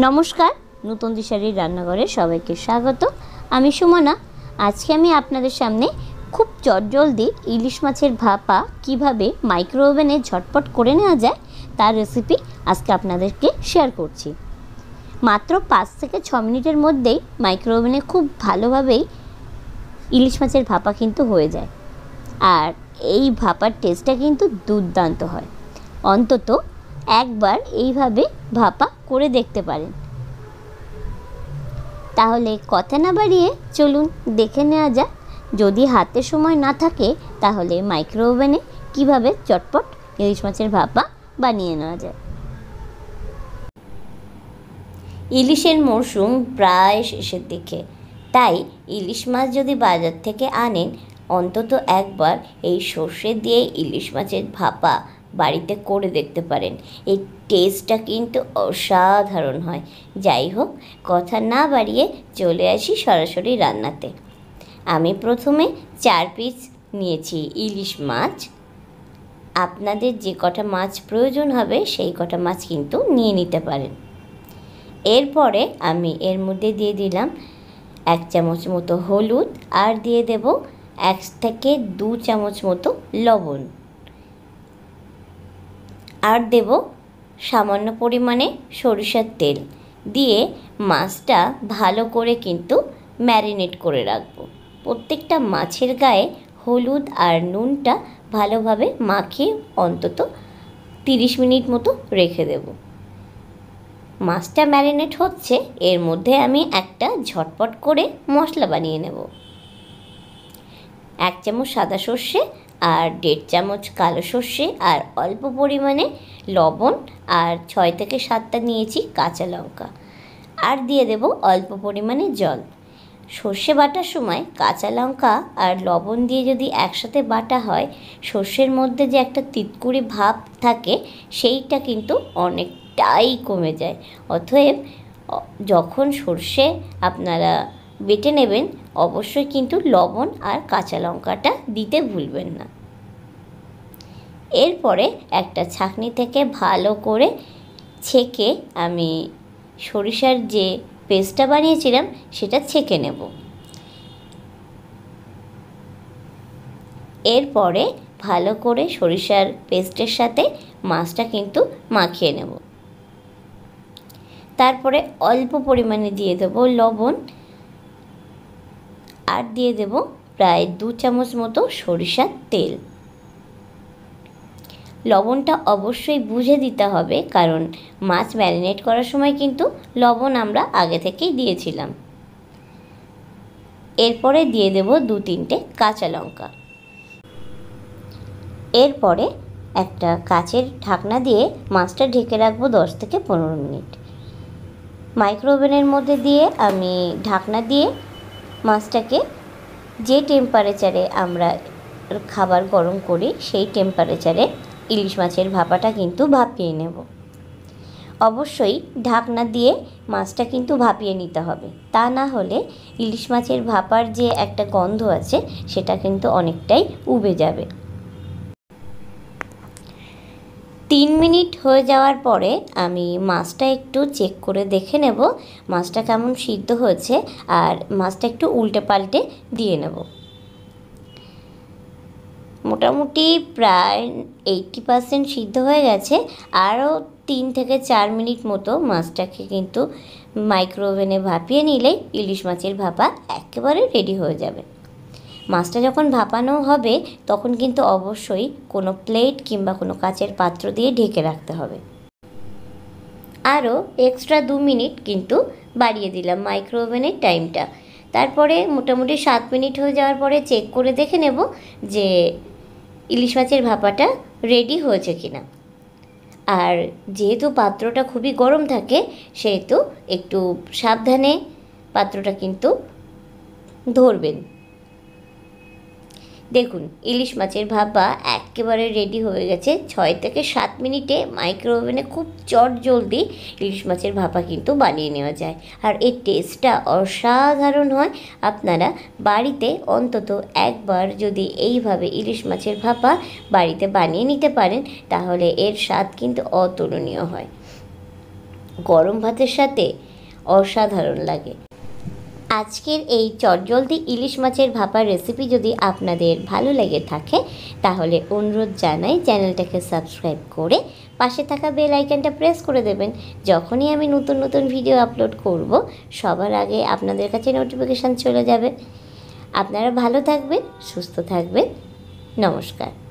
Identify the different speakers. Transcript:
Speaker 1: নমস্কার, নতুন দিশারির রান্নাঘরে সবাইকে স্বাগত। আমি সুমনা। আজকে আমি আপনাদের সামনে খুব চটজলদি ইলিশ মাছের ভাপা কিভাবে মাইক্রো ওভেনে ঝটপট করে নেওয়া যায় তার রেসিপি আজকে আপনাদেরকে শেয়ার করছি। মাত্র 5 থেকে 6 মিনিটের মধ্যেই মাইক্রো ওভেনে খুব ভালোভাবেই ইলিশ মাছের ভাপা কিন্তু হয়ে যায়। আর এই ভাপার টেস্টটা কিন্তু দুর্দান্ত হয়। অন্তত একবার এইভাবে ভাপা করে দেখতে পারেন। তাহলে কথা না বাড়িয়ে চলুন দেখে নেওয়া যাক। যদি হাতে সময় না থাকে তাহলে মাইক্রো ওভেনে কীভাবে চটপট ইলিশ মাছের ভাপা বানিয়ে নেওয়া যায়। ইলিশের মরশুম প্রায় শেষের দিকে, তাই ইলিশ মাছ যদি বাজার থেকে আনেন অন্তত একবার এই সর্ষে দিয়ে ইলিশ মাছের ভাপা বাড়িতে করে দেখতে পারেন। এই টেস্টটা কিন্তু অসাধারণ হয়। যাই হোক, কথা না বাড়িয়ে চলে আসি সরাসরি রান্নাতে। আমি প্রথমে 4 পিস নিয়েছি ইলিশ মাছ। আপনাদের যে কটা মাছ প্রয়োজন হবে সেই কটা মাছ কিন্তু নিয়ে নিতে পারেন। এরপরে আমি এর মধ্যে দিয়ে দিলাম 1 চামচ মতো হলুদ, আর দিয়ে দেব 1 থেকে 2 চামচ মতো লবণ, আর দেব সামান্য পরিমাণে সরিষার তেল দিয়ে মাছটা ভালো করে কিন্তু ম্যারিনেট করে রাখবো। প্রত্যেকটা মাছের গায়ে হলুদ আর নুনটা ভালোভাবে মাখিয়ে অন্তত 30 মিনিট মতো রেখে দেব। মাছটা ম্যারিনেট হচ্ছে, এর মধ্যে আমি একটা ঝটপট করে মশলা বানিয়ে নেব। 1 চামচ সাদা সর্ষে, আর 1.5 চামচ কালো সর্ষে, আর অল্প পরিমাণে লবণ, আর 6 থেকে 7টা নিয়েছি কাঁচা লঙ্কা, আর দিয়ে দেব অল্প পরিমাণে জল। সর্ষে বাটার সময় কাঁচা লঙ্কা আর লবণ দিয়ে যদি একসাথে বাটা হয়, সর্ষের মধ্যে যে একটা তিতকুড়ি ভাব থাকে সেইটা কিন্তু অনেকটাই কমে যায়। অতএব যখন সর্ষে আপনারা বেটে নেবেন অবশ্যই কিন্তু লবণ আর কাঁচা লঙ্কাটা দিতে ভুলবেন না। এরপরে একটা ছাঁকনি থেকে ভালো করে ছেঁকে আমি সরিষার যে পেস্টটা বানিয়েছিলাম সেটা ছেঁকে নেব। এরপরে ভালো করে সরিষার পেস্টের সাথে মাছটা কিন্তু মাখিয়ে নেব। তারপরে অল্প পরিমাণে দিয়ে দেব লবণ, আর দিয়ে দেব প্রায় 2 চামচ মতো সরিষার তেল। লবণটা অবশ্যই বুঝে দিতে হবে, কারণ মাছ ম্যারিনেট করার সময় কিন্তু লবণ আমরা আগে থেকেই দিয়েছিলাম। এরপরে দিয়ে দেব 2-3টে কাঁচা লঙ্কা। এরপরে একটা কাচের ঢাকনা দিয়ে মাছটা ঢেকে রাখবো 10 থেকে 15 মিনিট। মাইক্রো ওভেনের মধ্যে দিয়ে আমি ঢাকনা দিয়ে মাছটাকে যে টেম্পারেচারে আমরা খাবার গরম করি সেই টেম্পারেচারে ইলিশ মাছের ভাপাটা কিন্তু ভাপিয়ে নেব। অবশ্যই ঢাকনা দিয়ে মাছটা কিন্তু ভাপিয়ে নিতে হবে, তা না হলে ইলিশ মাছের ভাপার যে একটা গন্ধ আছে সেটা কিন্তু অনেকটাই উবে যাবে। 3 মিনিট হয়ে যাওয়ার পরে আমি মাছটা একটু চেক করে দেখে নেব মাছটা কেমন সিদ্ধ হয়েছে, আর মাছটা একটু উল্টে পাল্টে দিয়ে নেব। মোটামুটি প্রায় 80% সিদ্ধ হয়ে গেছে। আরও 3 থেকে 4 মিনিট মতো মাছটাকে কিন্তু মাইক্রো ওভেনে ভাপিয়ে নিলেই ইলিশ মাছের ভাপা একেবারে রেডি হয়ে যাবে। মাছটা যখন ভাপানো হবে তখন কিন্তু অবশ্যই কোনো প্লেট কিংবা কোনো কাচের পাত্র দিয়ে ঢেকে রাখতে হবে। আরও এক্সট্রা 2 মিনিট কিন্তু বাড়িয়ে দিলাম মাইক্রো ওভেনের টাইমটা। তারপরে মোটামুটি 7 মিনিট হয়ে যাওয়ার পরে চেক করে দেখে নেব যে ইলিশ মাছের ভাপাটা রেডি হয়েছে কিনা। আর যেহেতু পাত্রটা খুবই গরম থাকে সেহেতু একটু সাবধানে পাত্রটা কিন্তু ধরবেন। দেখুন ইলিশ মাছের ভাপা একেবারে রেডি হয়ে গেছে। 6 থেকে 7 মিনিটে মাইক্রো ওভেনে খুব চটজলদি ইলিশ মাছের ভাপা কিন্তু বানিয়ে নেওয়া যায়, আর এর টেস্টটা অসাধারণ হয়। আপনারা বাড়িতে অন্তত একবার যদি এইভাবে ইলিশ মাছের ভাপা বাড়িতে বানিয়ে নিতে পারেন তাহলে এর স্বাদ কিন্তু অতুলনীয় হয়। গরম ভাতের সাথে অসাধারণ লাগে। আজকের এই চটজলদি ইলিশ মাছের ভাপার রেসিপি যদি আপনাদের ভালো লেগে থাকে তাহলে অনুরোধ জানাই চ্যানেলটাকে সাবস্ক্রাইব করে পাশে থাকা বেল আইকনটা প্রেস করে দেবেন। যখনই আমি নতুন নতুন ভিডিও আপলোড করব সবার আগে আপনাদের কাছে নোটিফিকেশান চলে যাবে। আপনারা ভালো থাকবেন, সুস্থ থাকবেন। নমস্কার।